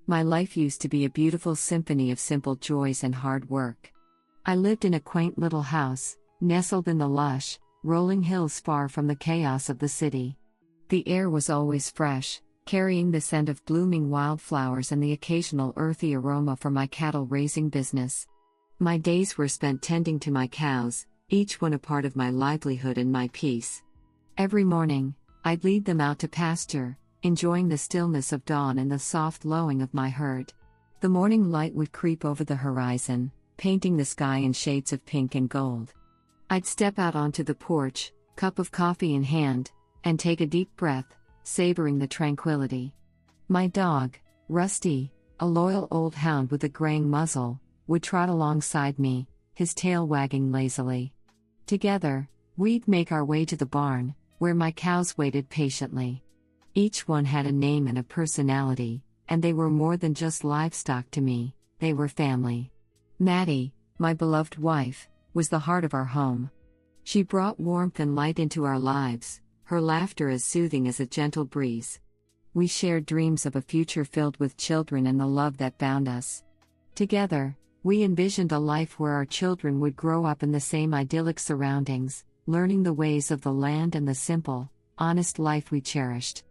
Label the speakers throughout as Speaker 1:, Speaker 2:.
Speaker 1: My life used to be a beautiful symphony of simple joys and hard work. I lived in a quaint little house, nestled in the lush, rolling hills far from the chaos of the city. The air was always fresh, carrying the scent of blooming wildflowers and the occasional earthy aroma from my cattle-raising business. My days were spent tending to my cows, each one a part of my livelihood and my peace. Every morning, I'd lead them out to pasture, enjoying the stillness of dawn and the soft lowing of my herd. The morning light would creep over the horizon, painting the sky in shades of pink and gold. I'd step out onto the porch, cup of coffee in hand, and take a deep breath, savoring the tranquility. My dog, Rusty, a loyal old hound with a graying muzzle, would trot alongside me, his tail wagging lazily. Together, we'd make our way to the barn, where my cows waited patiently. Each one had a name and a personality, and they were more than just livestock to me, they were family. Maddie, my beloved wife, was the heart of our home. She brought warmth and light into our lives, her laughter as soothing as a gentle breeze. We shared dreams of a future filled with children and the love that bound us. Together, we envisioned a life where our children would grow up in the same idyllic surroundings, learning the ways of the land and the simple, honest life we cherished.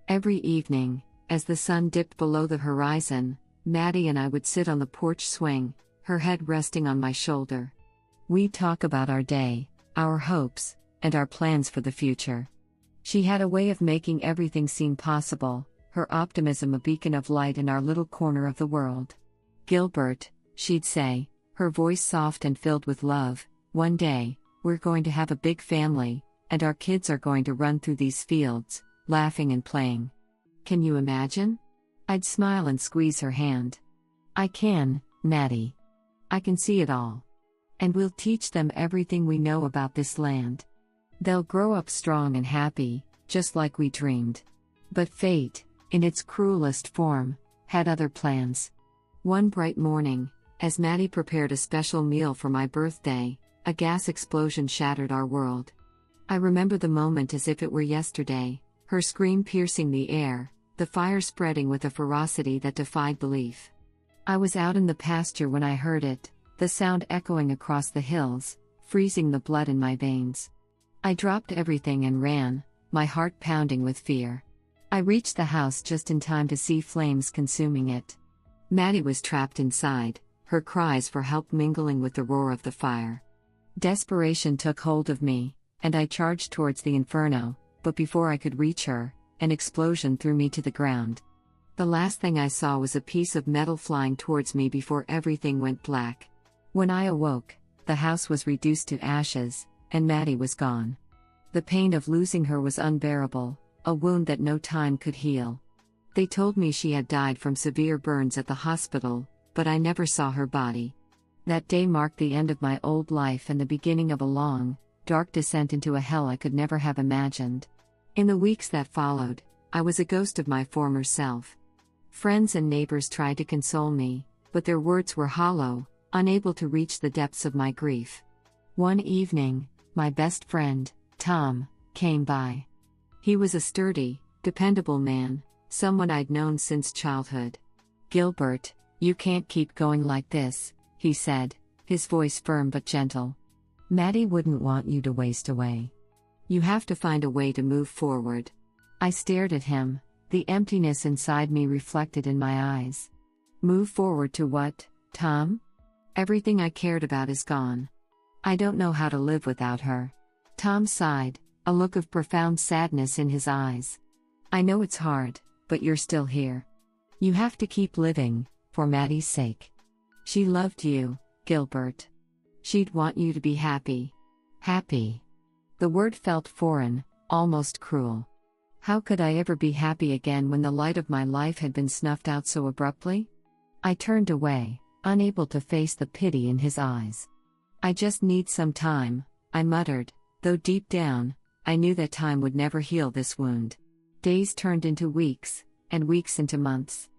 Speaker 1: Every evening, as the sun dipped below the horizon, Maddie and I would sit on the porch swing, her head resting on my shoulder. We'd talk about our day, our hopes, and our plans for the future. She had a way of making everything seem possible, her optimism a beacon of light in our little corner of the world. "Gilbert," she'd say, her voice soft and filled with love, "one day, we're going to have a big family, and our kids are going to run through these fields, laughing and playing. Can you imagine?" I'd smile and squeeze her hand. "I can, Maddie. I can see it all. And we'll teach them everything we know about this land. They'll grow up strong and happy, just like we dreamed." But fate, in its cruelest form, had other plans. One bright morning, as Maddie prepared a special meal for my birthday, a gas explosion shattered our world. I remember the moment as if it were yesterday, her scream piercing the air, the fire spreading with a ferocity that defied belief. I was out in the pasture when I heard it, the sound echoing across the hills, freezing the blood in my veins. I dropped everything and ran, my heart pounding with fear. I reached the house just in time to see flames consuming it. Maddie was trapped inside, her cries for help mingling with the roar of the fire. Desperation took hold of me, and I charged towards the inferno, but before I could reach her, an explosion threw me to the ground. The last thing I saw was a piece of metal flying towards me before everything went black. When I awoke, the house was reduced to ashes, and Maddie was gone. The pain of losing her was unbearable, a wound that no time could heal. They told me she had died from severe burns at the hospital, but I never saw her body. That day marked the end of my old life and the beginning of a long, dark descent into a hell I could never have imagined. In the weeks that followed, I was a ghost of my former self. Friends and neighbors tried to console me, but their words were hollow, unable to reach the depths of my grief. One evening, my best friend, Tom, came by. He was a sturdy, dependable man, someone I'd known since childhood. "Gilbert, you can't keep going like this," he said, his voice firm but gentle. "Maddie wouldn't want you to waste away. You have to find a way to move forward." I stared at him, the emptiness inside me reflected in my eyes. "Move forward to what, Tom? Everything I cared about is gone. I don't know how to live without her." Tom sighed, a look of profound sadness in his eyes. "I know it's hard, but you're still here. You have to keep living, for Maddie's sake. She loved you, Gilbert. She'd want you to be happy." Happy. The word felt foreign, almost cruel. How could I ever be happy again when the light of my life had been snuffed out so abruptly? I turned away, unable to face the pity in his eyes. "I just need some time," I muttered, though deep down, I knew that time would never heal this wound. Days turned into weeks, and weeks into months.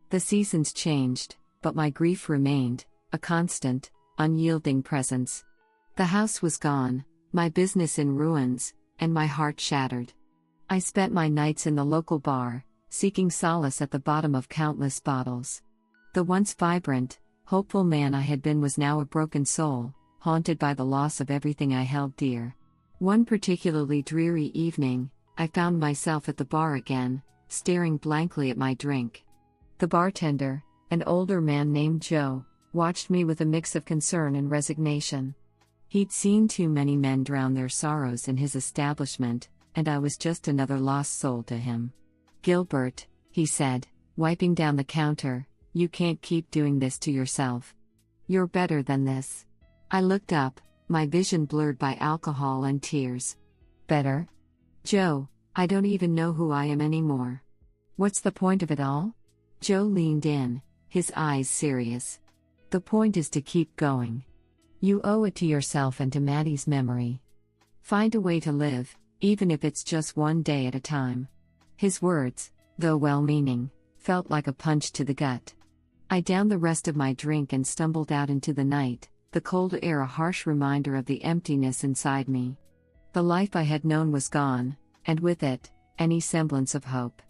Speaker 1: The seasons changed, but my grief remained, a constant, unyielding presence. The house was gone, my business in ruins, and my heart shattered. I spent my nights in the local bar, seeking solace at the bottom of countless bottles. The once vibrant, hopeful man I had been was now a broken soul, haunted by the loss of everything I held dear. One particularly dreary evening, I found myself at the bar again, staring blankly at my drink. The bartender, an older man named Joe, watched me with a mix of concern and resignation. He'd seen too many men drown their sorrows in his establishment, and I was just another lost soul to him. "Gilbert," he said, wiping down the counter, "you can't keep doing this to yourself. You're better than this." I looked up, my vision blurred by alcohol and tears. "Better? Joe, I don't even know who I am anymore. What's the point of it all?" Joe leaned in, his eyes serious. "The point is to keep going. You owe it to yourself and to Maddie's memory. Find a way to live, even if it's just one day at a time." His words, though well-meaning, felt like a punch to the gut. I downed the rest of my drink and stumbled out into the night, the cold air a harsh reminder of the emptiness inside me. The life I had known was gone, and with it, any semblance of hope.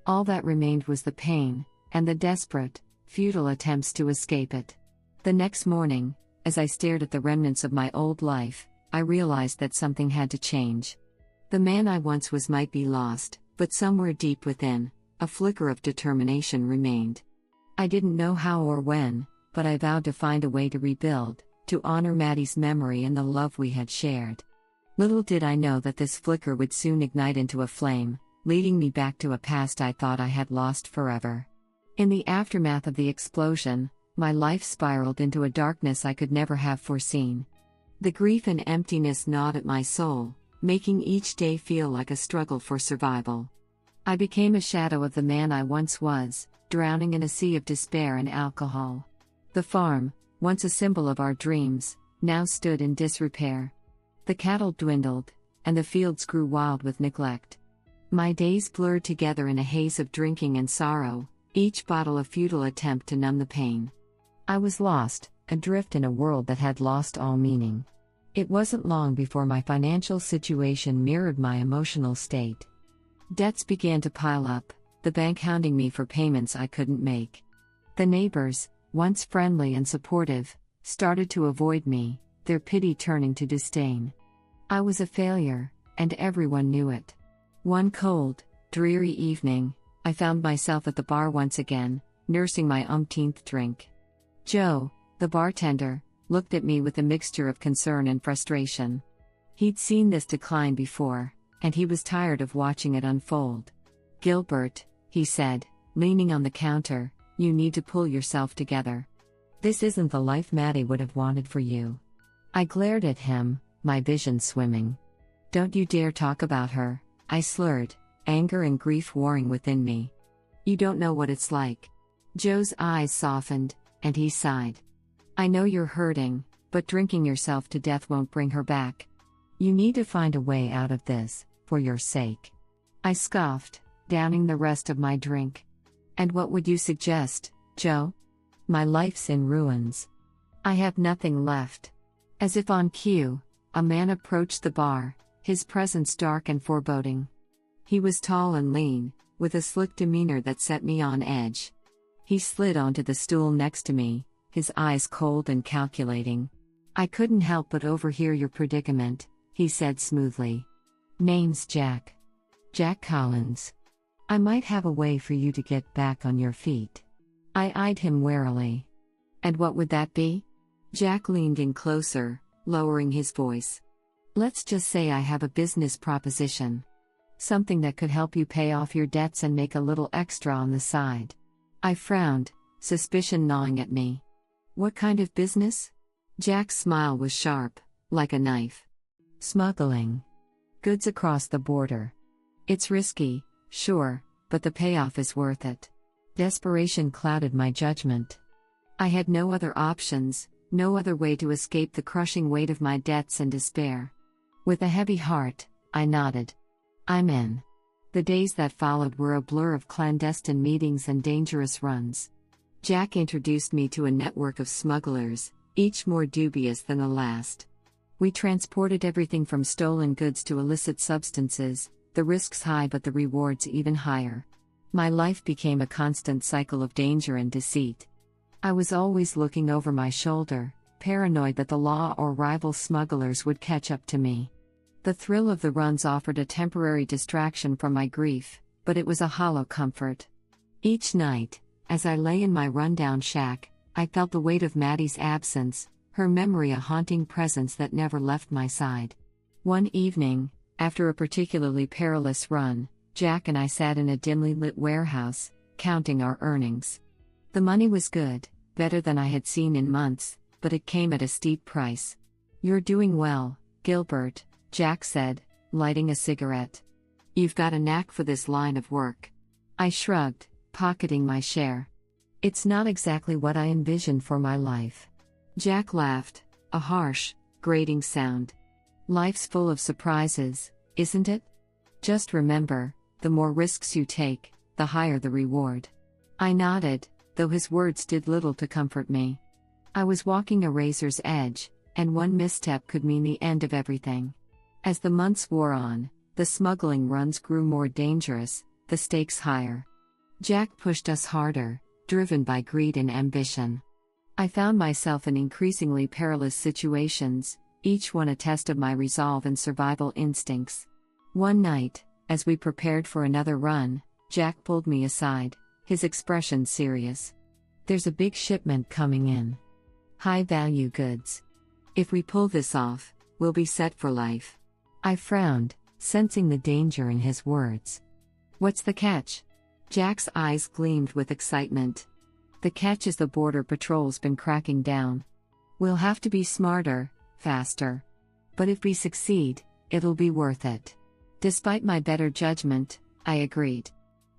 Speaker 1: All that remained was the pain, and the desperate, futile attempts to escape it. The next morning, as I stared at the remnants of my old life, I realized that something had to change. The man I once was might be lost, but somewhere deep within, a flicker of determination remained. I didn't know how or when, but I vowed to find a way to rebuild, to honor Maddie's memory and the love we had shared. Little did I know that this flicker would soon ignite into a flame, leading me back to a past I thought I had lost forever. In the aftermath of the explosion, my life spiraled into a darkness I could never have foreseen. The grief and emptiness gnawed at my soul, making each day feel like a struggle for survival. I became a shadow of the man I once was, drowning in a sea of despair and alcohol. The farm, once a symbol of our dreams, now stood in disrepair. The cattle dwindled, and the fields grew wild with neglect. My days blurred together in a haze of drinking and sorrow, each bottle a futile attempt to numb the pain. I was lost, adrift in a world that had lost all meaning. It wasn't long before my financial situation mirrored my emotional state. Debts began to pile up, the bank hounding me for payments I couldn't make. The neighbors, once friendly and supportive, started to avoid me, their pity turning to disdain. I was a failure, and everyone knew it. One cold, dreary evening, I found myself at the bar once again, nursing my umpteenth drink. Joe, the bartender, looked at me with a mixture of concern and frustration. He'd seen this decline before, and he was tired of watching it unfold. "Gilbert," he said, leaning on the counter, "you need to pull yourself together. This isn't the life Maddie would have wanted for you." I glared at him, my vision swimming. "Don't you dare talk about her," I slurred, anger and grief warring within me. "You don't know what it's like." Joe's eyes softened, and he sighed. "I know you're hurting, but drinking yourself to death won't bring her back. You need to find a way out of this, for your sake." I scoffed, downing the rest of my drink. "And what would you suggest, Joe? My life's in ruins. I have nothing left." As if on cue, a man approached the bar, his presence dark and foreboding. He was tall and lean, with a slick demeanor that set me on edge. He slid onto the stool next to me, his eyes cold and calculating. "I couldn't help but overhear your predicament," he said smoothly. "Name's Jack. Jack Collins. I might have a way for you to get back on your feet." I eyed him warily. "And what would that be?" Jack leaned in closer, lowering his voice. "Let's just say I have a business proposition. Something that could help you pay off your debts and make a little extra on the side." I frowned, suspicion gnawing at me. "What kind of business?" Jack's smile was sharp, like a knife. "Smuggling. Goods across the border. It's risky, sure, but the payoff is worth it." Desperation clouded my judgment. I had no other options, no other way to escape the crushing weight of my debts and despair. With a heavy heart, I nodded. "I'm in." The days that followed were a blur of clandestine meetings and dangerous runs. Jack introduced me to a network of smugglers, each more dubious than the last. We transported everything from stolen goods to illicit substances, the risks high but the rewards even higher. My life became a constant cycle of danger and deceit. I was always looking over my shoulder, paranoid that the law or rival smugglers would catch up to me. The thrill of the runs offered a temporary distraction from my grief, but it was a hollow comfort. Each night, as I lay in my rundown shack, I felt the weight of Maddie's absence, her memory a haunting presence that never left my side. One evening, after a particularly perilous run, Jack and I sat in a dimly lit warehouse, counting our earnings. The money was good, better than I had seen in months, but it came at a steep price. "You're doing well, Gilbert," Jack said, lighting a cigarette. "You've got a knack for this line of work." I shrugged, pocketing my share. "It's not exactly what I envisioned for my life." Jack laughed, a harsh, grating sound. "Life's full of surprises, isn't it? Just remember, the more risks you take, the higher the reward." I nodded, though his words did little to comfort me. I was walking a razor's edge, and one misstep could mean the end of everything. As the months wore on, the smuggling runs grew more dangerous, the stakes higher. Jack pushed us harder, driven by greed and ambition. I found myself in increasingly perilous situations, each one a test of my resolve and survival instincts. One night, as we prepared for another run, Jack pulled me aside, his expression serious. "There's a big shipment coming in. High-value goods. If we pull this off, we'll be set for life." I frowned, sensing the danger in his words. "What's the catch?" Jack's eyes gleamed with excitement. "The catch is the Border Patrol's been cracking down. We'll have to be smarter, faster. But if we succeed, it'll be worth it." Despite my better judgment, I agreed.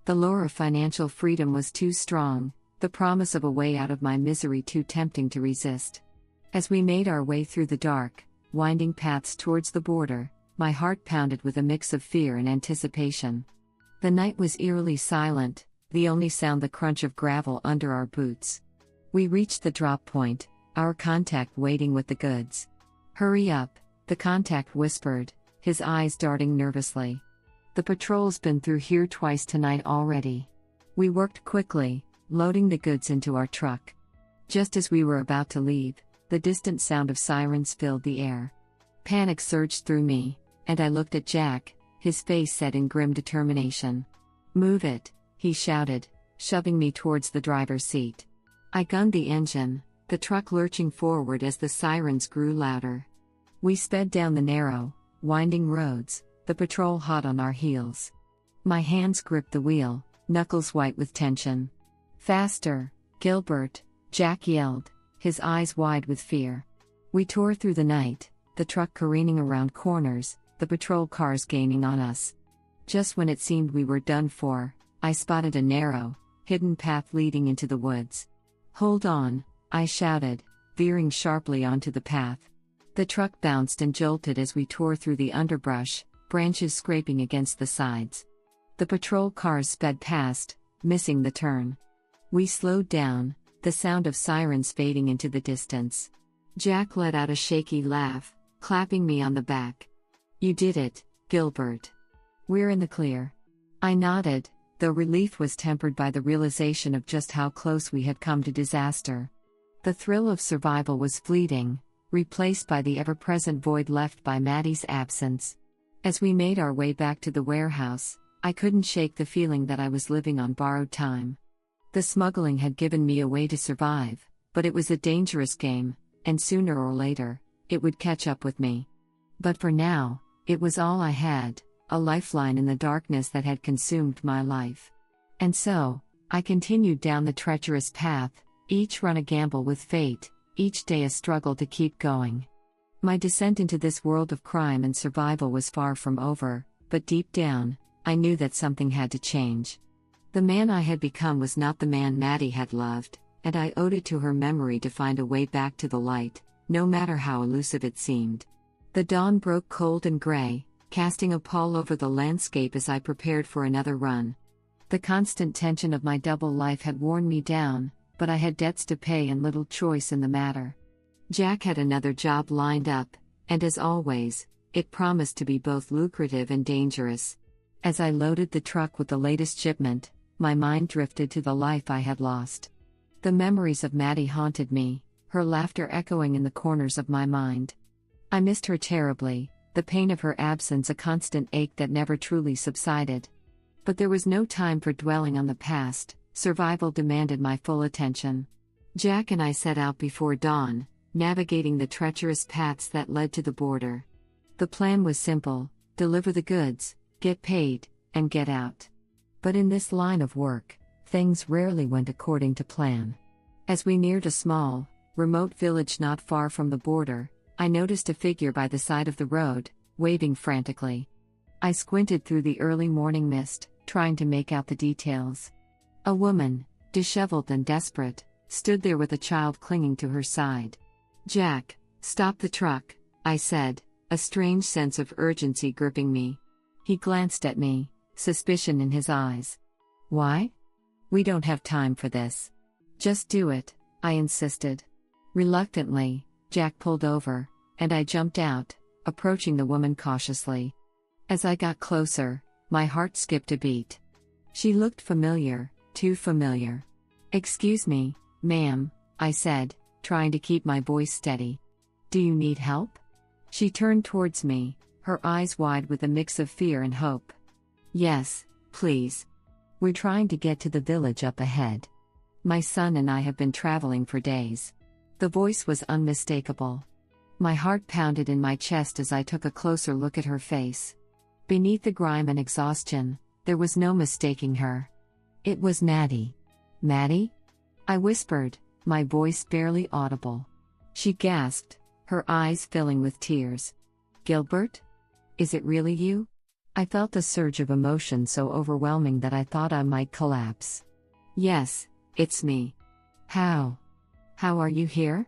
Speaker 1: The lure of financial freedom was too strong, the promise of a way out of my misery too tempting to resist. As we made our way through the dark, winding paths towards the border, my heart pounded with a mix of fear and anticipation. The night was eerily silent, the only sound the crunch of gravel under our boots. We reached the drop point, our contact waiting with the goods. "Hurry up," the contact whispered, his eyes darting nervously. "The patrol's been through here twice tonight already." We worked quickly, loading the goods into our truck. Just as we were about to leave, the distant sound of sirens filled the air. Panic surged through me, and I looked at Jack, his face set in grim determination. "Move it," he shouted, shoving me towards the driver's seat. I gunned the engine, the truck lurching forward as the sirens grew louder. We sped down the narrow, winding roads, the patrol hot on our heels. My hands gripped the wheel, knuckles white with tension. "Faster, Gilbert," Jack yelled, his eyes wide with fear. We tore through the night, the truck careening around corners, the patrol cars gaining on us. Just when it seemed we were done for, I spotted a narrow, hidden path leading into the woods. "Hold on," I shouted, veering sharply onto the path. The truck bounced and jolted as we tore through the underbrush, branches scraping against the sides. The patrol cars sped past, missing the turn. We slowed down, the sound of sirens fading into the distance. Jack let out a shaky laugh, clapping me on the back. "You did it, Gilbert. We're in the clear." I nodded, though relief was tempered by the realization of just how close we had come to disaster. The thrill of survival was fleeting, replaced by the ever-present void left by Maddie's absence. As we made our way back to the warehouse, I couldn't shake the feeling that I was living on borrowed time. The smuggling had given me a way to survive, but it was a dangerous game, and sooner or later, it would catch up with me. But for now, it was all I had, a lifeline in the darkness that had consumed my life. And so, I continued down the treacherous path, each run a gamble with fate, each day a struggle to keep going. My descent into this world of crime and survival was far from over, but deep down, I knew that something had to change. The man I had become was not the man Maddie had loved, and I owed it to her memory to find a way back to the light, no matter how elusive it seemed. The dawn broke cold and gray, casting a pall over the landscape as I prepared for another run. The constant tension of my double life had worn me down, but I had debts to pay and little choice in the matter. Jack had another job lined up, and as always, it promised to be both lucrative and dangerous. As I loaded the truck with the latest shipment, my mind drifted to the life I had lost. The memories of Maddie haunted me, her laughter echoing in the corners of my mind. I missed her terribly, the pain of her absence a constant ache that never truly subsided. But there was no time for dwelling on the past, survival demanded my full attention. Jack and I set out before dawn, navigating the treacherous paths that led to the border. The plan was simple: deliver the goods, get paid, and get out. But in this line of work, things rarely went according to plan. As we neared a small, remote village not far from the border, I noticed a figure by the side of the road, waving frantically. I squinted through the early morning mist, trying to make out the details. A woman, disheveled and desperate, stood there with a child clinging to her side. "Jack, stop the truck," I said, a strange sense of urgency gripping me. He glanced at me, suspicion in his eyes. "Why?" "We don't have time for this." "Just do it," I insisted. Reluctantly, Jack pulled over, and I jumped out, approaching the woman cautiously. As I got closer, my heart skipped a beat. She looked familiar, too familiar. "Excuse me, ma'am," I said, trying to keep my voice steady. "Do you need help?" She turned towards me, her eyes wide with a mix of fear and hope. "Yes, please. We're trying to get to the village up ahead. My son and I have been traveling for days." The voice was unmistakable. My heart pounded in my chest as I took a closer look at her face. Beneath the grime and exhaustion, there was no mistaking her. It was Maddie. "Maddie?" I whispered, my voice barely audible. She gasped, her eyes filling with tears. "Gilbert? Is it really you?" I felt a surge of emotion so overwhelming that I thought I might collapse. "Yes, it's me." How are you here?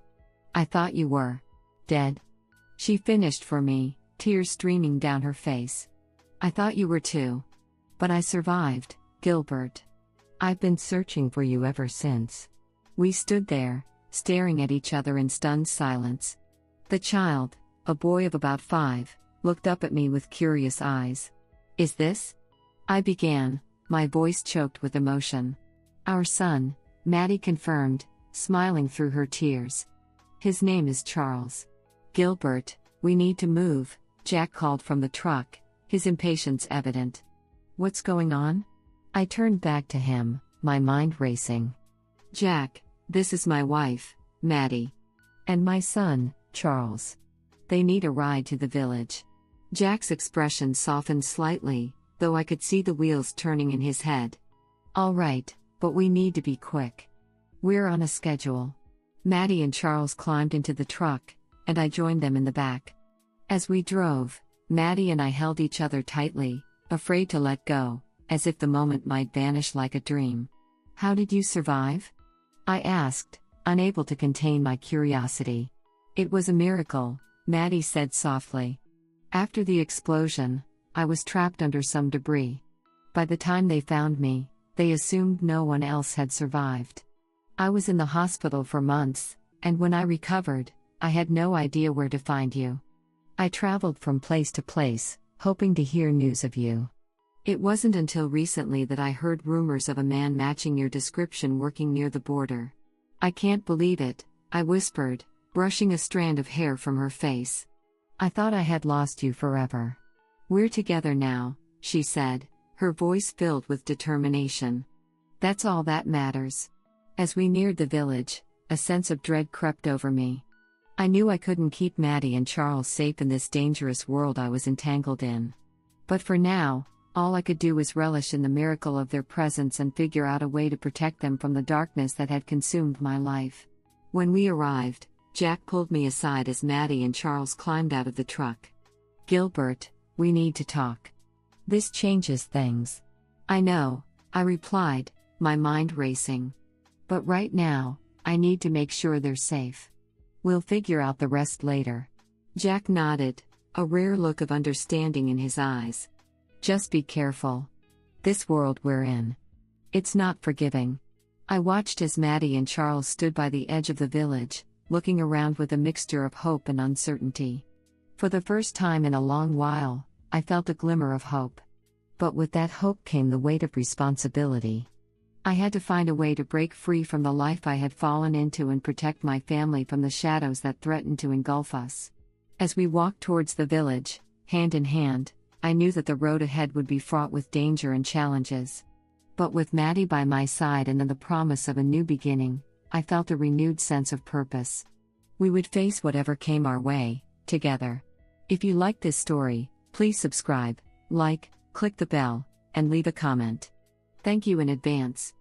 Speaker 1: I thought you were dead." She finished for me, tears streaming down her face. "I thought you were too. But I survived, Gilbert. I've been searching for you ever since." We stood there, staring at each other in stunned silence. The child, a boy of about 5, looked up at me with curious eyes. "Is this?" I began, my voice choked with emotion. "Our son," Maddie confirmed, smiling through her tears. "His name is Charles." "Gilbert, we need to move," Jack called from the truck, his impatience evident. "What's going on?" I turned back to him, my mind racing. "Jack, this is my wife, Maddie. And my son, Charles. They need a ride to the village." Jack's expression softened slightly, though I could see the wheels turning in his head. "All right, but we need to be quick. We're on a schedule." Maddie and Charles climbed into the truck, and I joined them in the back. As we drove, Maddie and I held each other tightly, afraid to let go, as if the moment might vanish like a dream. "How did you survive?" I asked, unable to contain my curiosity. "It was a miracle," Maddie said softly. "After the explosion, I was trapped under some debris. By the time they found me, they assumed no one else had survived. I was in the hospital for months, and when I recovered, I had no idea where to find you. I traveled from place to place, hoping to hear news of you. It wasn't until recently that I heard rumors of a man matching your description working near the border. I can't believe it," I whispered, brushing a strand of hair from her face. "I thought I had lost you forever." "We're together now," she said, her voice filled with determination. "That's all that matters." As we neared the village, a sense of dread crept over me. I knew I couldn't keep Maddie and Charles safe in this dangerous world I was entangled in. But for now, all I could do was relish in the miracle of their presence and figure out a way to protect them from the darkness that had consumed my life. When we arrived, Jack pulled me aside as Maddie and Charles climbed out of the truck. "Gilbert, we need to talk. This changes things." "I know," I replied, my mind racing. "But right now, I need to make sure they're safe. We'll figure out the rest later." Jack nodded, a rare look of understanding in his eyes. "Just be careful. This world we're in. It's not forgiving." I watched as Maddie and Charles stood by the edge of the village, looking around with a mixture of hope and uncertainty. For the first time in a long while, I felt a glimmer of hope. But with that hope came the weight of responsibility. I had to find a way to break free from the life I had fallen into and protect my family from the shadows that threatened to engulf us. As we walked towards the village, hand in hand, I knew that the road ahead would be fraught with danger and challenges. But with Maddie by my side and in the promise of a new beginning, I felt a renewed sense of purpose. We would face whatever came our way, together. If you liked this story, please subscribe, like, click the bell, and leave a comment. Thank you in advance.